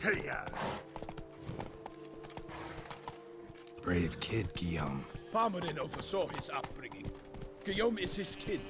Hey-ya! Brave kid, Guillaume. Parmerin oversaw his upbringing. Guillaume is his kin.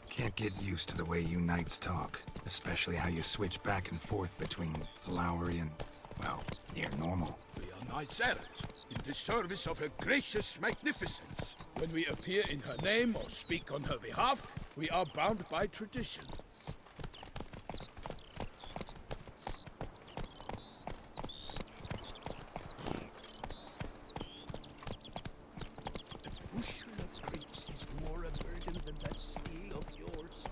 Can't get used to the way you knights talk, especially how you switch back and forth between flowery and, well, near normal. We are knights errant, in the service of her gracious magnificence. When we appear in her name or speak on her behalf, we are bound by tradition. A bushel of grapes is more a burden than that steel of yours.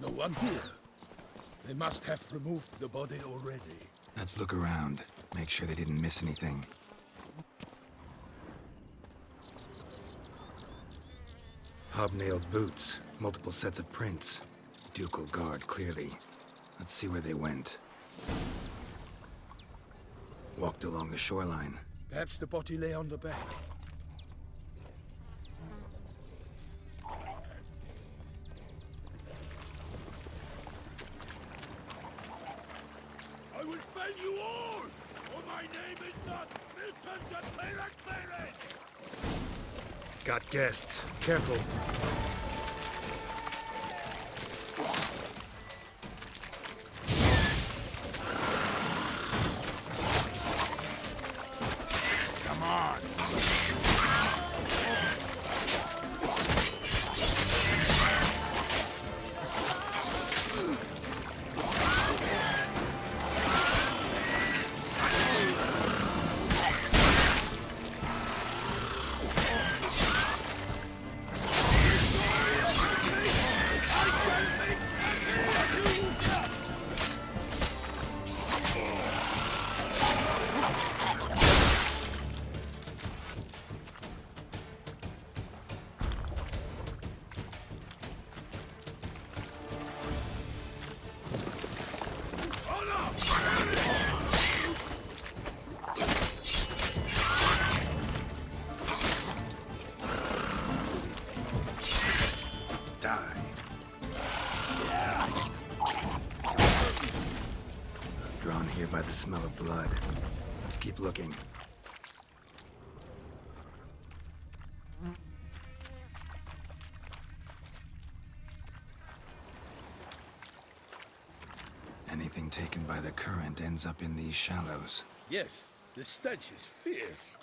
No one here. They must have removed the body already. Let's look around, make sure they didn't miss anything. Hobnailed boots, multiple sets of prints. Ducal guard, clearly. Let's see where they went. Walked along the shoreline. Perhaps the body lay on the bank. I will fell you all! For my name is not Milton the Cleric. Got guests. Careful. Come on. Drawn here by the smell of blood. Let's keep looking. Anything taken by the current ends up in these shallows. Yes, the stench is fierce.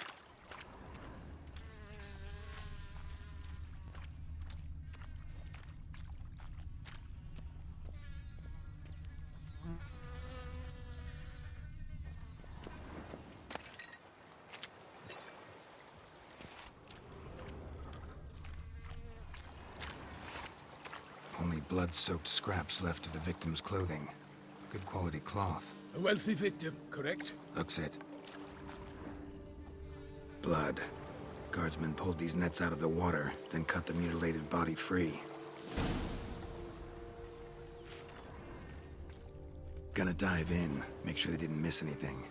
Only blood-soaked scraps left of the victim's clothing. Good quality cloth. A wealthy victim, correct? Looks it. blood. Guardsmen pulled these nets out of the water, then cut the mutilated body free. Gonna dive in, make sure they didn't miss anything.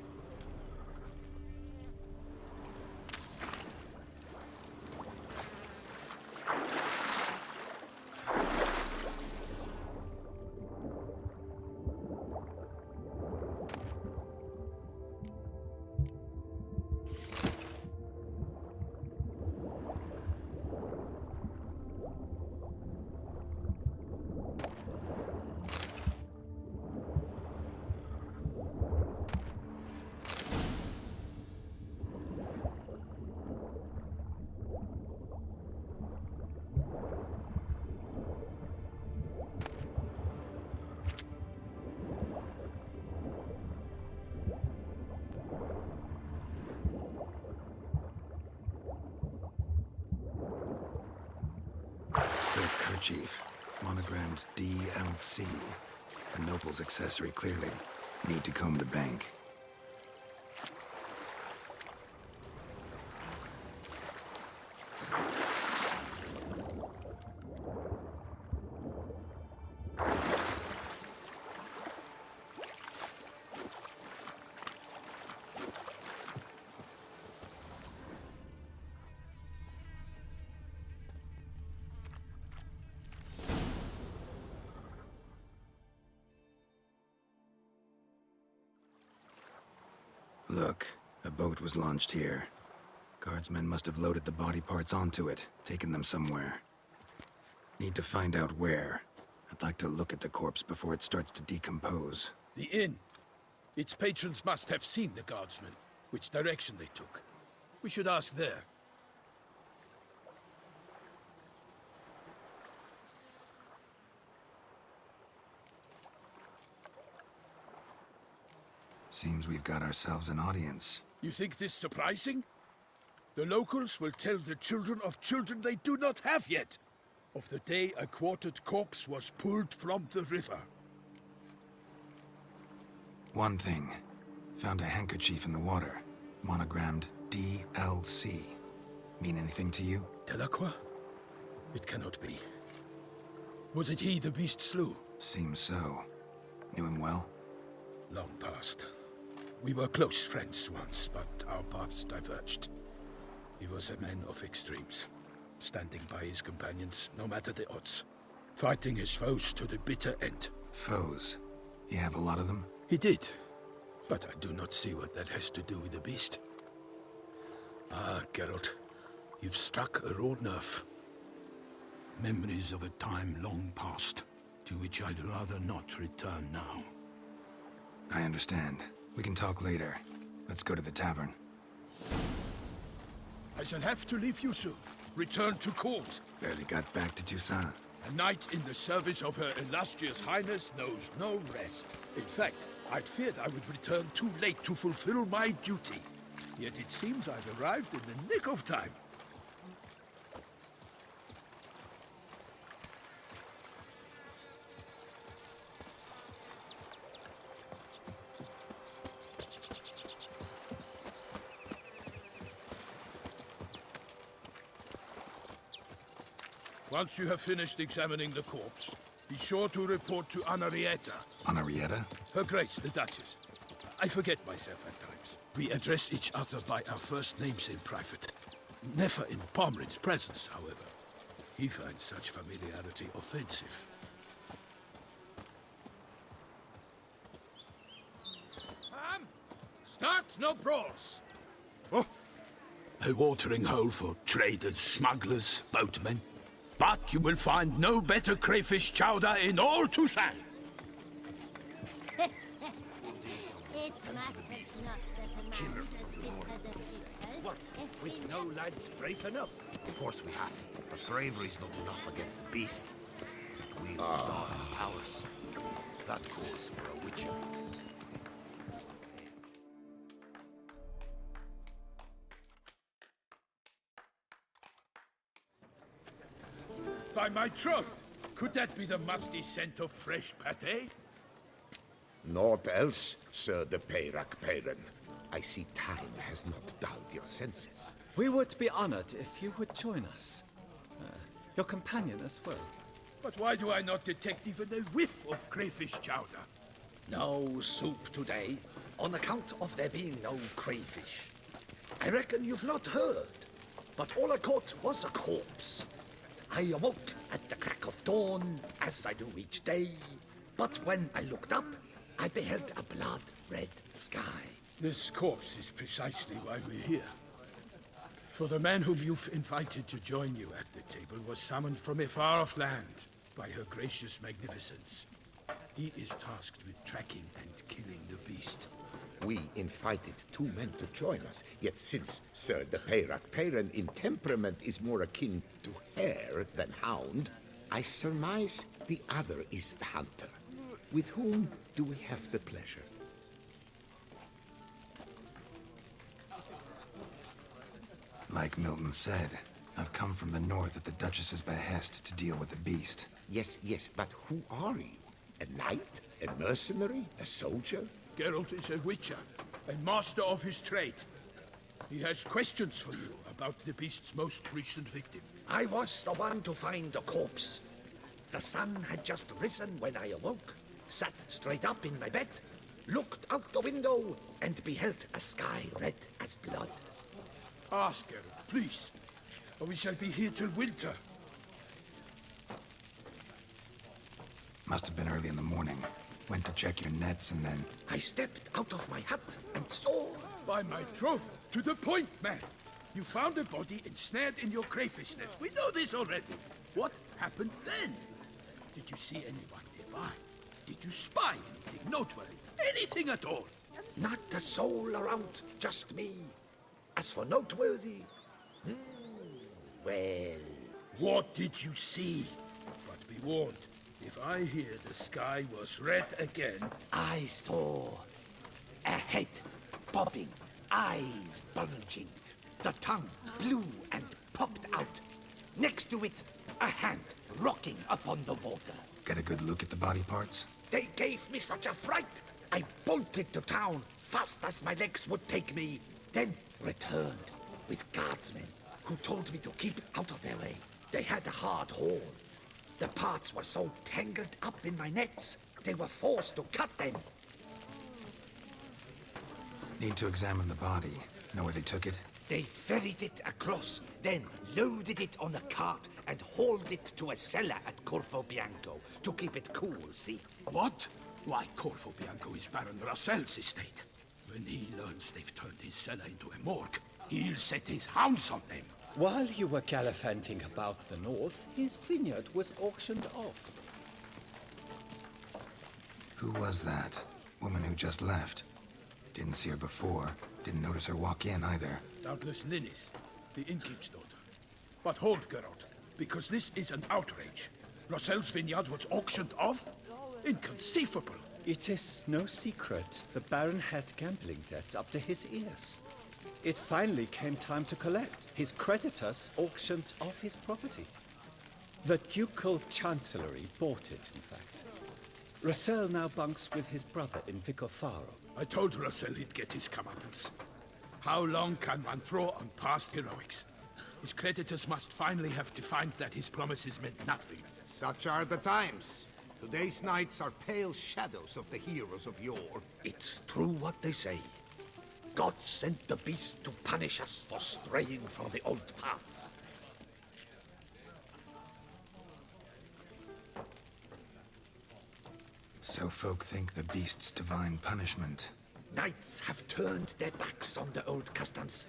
Silk kerchief, monogrammed DLC. A noble's accessory, clearly. Need to comb the bank. Look, a boat was launched here. Guardsmen must have loaded the body parts onto it, taken them somewhere. Need to find out where. I'd like to look at the corpse before it starts to decompose. The inn. Its patrons must have seen the guardsmen, which direction they took. We should ask there. Seems we've got ourselves an audience. You think this surprising? The locals will tell the children of children they do not have yet, of the day a quartered corpse was pulled from the river. One thing. Found a handkerchief in the water. Monogrammed DLC. Mean anything to you? Delacroix? It cannot be. Was it he the beast slew? Seems so. Knew him well? Long past. We were close friends once, but our paths diverged. He was a man of extremes, standing by his companions, no matter the odds. Fighting his foes to the bitter end. Foes? You have a lot of them? He did, but I do not see what that has to do with the beast. Ah, Geralt, you've struck a raw nerve. Memories of a time long past, to which I'd rather not return now. I understand. We can talk later. Let's go to the tavern. I shall have to leave you soon. Return to court. Barely got back to Toussaint. A knight in the service of Her Illustrious Highness knows no rest. In fact, I'd feared I would return too late to fulfill my duty. Yet it seems I've arrived in the nick of time. Once you have finished examining the corpse, be sure to report to Anarietta. Anarietta? Her Grace, the Duchess. I forget myself at times. We address each other by our first names in private. Never in Pomrin's presence, however. He finds such familiarity offensive. Start no brawls! Oh. A watering hole for traders, smugglers, boatmen. But you will find no better crayfish chowder in all Toussaint. It matters not that a man as fit as a beetle. What? We've no lads brave enough? Of course we have. But bravery's not enough against the beast. It wields dark powers. That calls for a witcher. By my troth, could that be the musty scent of fresh pâté? Naught else, Sir de Peyrac Peyren. I see time has not dulled your senses. We would be honored if you would join us. Your companion as well. But why do I not detect even a whiff of crayfish chowder? No soup today, on account of there being no crayfish. I reckon you've not heard, but all I caught was a corpse. I awoke at the crack of dawn, as I do each day, but when I looked up, I beheld a blood-red sky. This corpse is precisely why we're here. For the man whom you've invited to join you at the table was summoned from a far-off land by her gracious magnificence. He is tasked with tracking and killing the beast. We invited 2 men to join us, yet since Sir the Peyrac Peyran in temperament is more akin to hare than hound, I surmise the other is the hunter. With whom do we have the pleasure? Like Milton said, I've come from the north at the Duchess's behest to deal with the beast. Yes, but who are you? A knight? A mercenary? A soldier? Geralt is a witcher, and master of his trade. He has questions for you about the beast's most recent victim. I was the one to find the corpse. The sun had just risen when I awoke, sat straight up in my bed, looked out the window, and beheld a sky red as blood. Ask Geralt, please, or we shall be here till winter. Must have been early in the morning. Went to check your nets and then... I stepped out of my hut and saw... By my troth, to the point, man! You found a body ensnared in your crayfish nest. We know this already. What happened then? Did you see anyone nearby? Did you spy anything noteworthy? Anything at all? Not a soul around, just me. As for noteworthy... well... What did you see? But be warned, if I hear the sky was red again... I saw a head bobbing, eyes bulging, the tongue blue and popped out. Next to it, a hand rocking upon the water. Get a good look at the body parts? They gave me such a fright. I bolted to town fast as my legs would take me, then returned with guardsmen who told me to keep out of their way. They had a hard haul. The parts were so tangled up in my nets, they were forced to cut them. Need to examine the body. Know where they took it? They ferried it across, then loaded it on a cart and hauled it to a cellar at Corvo Bianco to keep it cool, see? What? Why, Corvo Bianco is Baron Russell's estate. When he learns they've turned his cellar into a morgue, he'll set his hounds on them. While you were gallivanting about the north, his vineyard was auctioned off. Who was that? Woman who just left. Didn't see her before. Didn't notice her walk in either. Doubtless Linnis, the innkeep's daughter. But hold, Geralt, because this is an outrage. Russell's vineyard was auctioned off? Inconceivable. It is no secret the Baron had gambling debts up to his ears. It finally came time to collect. His creditors auctioned off his property. The Ducal Chancellery bought it, in fact. Russell now bunks with his brother in Vicofaro. I told Russell he'd get his comeuppance. How long can one throw on past heroics? His creditors must finally have defined that his promises meant nothing. Such are the times. Today's knights are pale shadows of the heroes of yore. It's true what they say. God sent the beast to punish us for straying from the old paths. So folk think the beast's divine punishment. Knights have turned their backs on the old customs.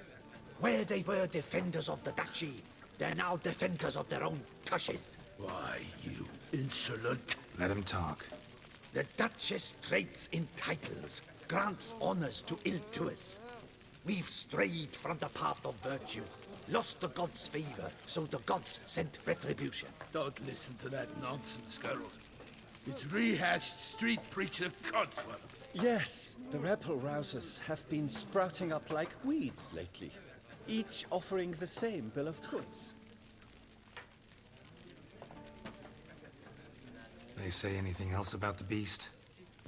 Where they were defenders of the duchy, they're now defenders of their own tushes. Why, you insolent... Let him talk. The Duchess trades in titles, grants honors to ill-doers. We've strayed from the path of virtue, lost the gods' favor, so the gods sent retribution. Don't listen to that nonsense, Geralt. It's rehashed street preacher codswallop. Yes, the rebel rousers have been sprouting up like weeds lately, each offering the same bill of goods. They say anything else about the beast?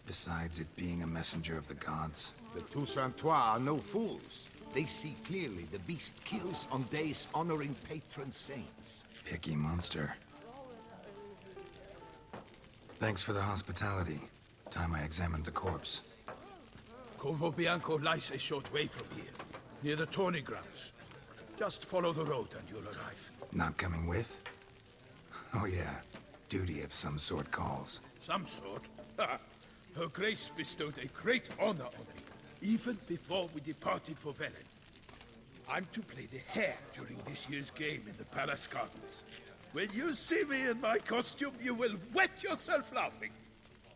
Besides it being a messenger of the gods? The Toussaintois are no fools. They see clearly the beast kills on days honoring patron saints. Picky monster. Thanks for the hospitality. Time I examined the corpse. Corvo Bianco lies a short way from here, near the tourney grounds. Just follow the road and you'll arrive. Not coming with? Oh yeah, duty of some sort calls. Some sort? Ha! Her Grace bestowed a great honor on me, even before we departed for Velen. I'm to play the hare during this year's game in the Palace Gardens. When you see me in my costume, you will wet yourself laughing.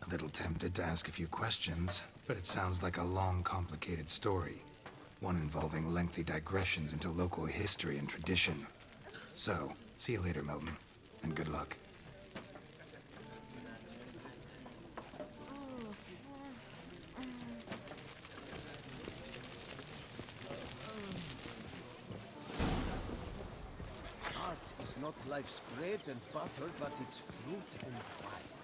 A little tempted to ask a few questions, but it sounds like a long, complicated story. One involving lengthy digressions into local history and tradition. So, see you later, Milton, and good luck. Art is not life's bread and butter, but its fruit and wine.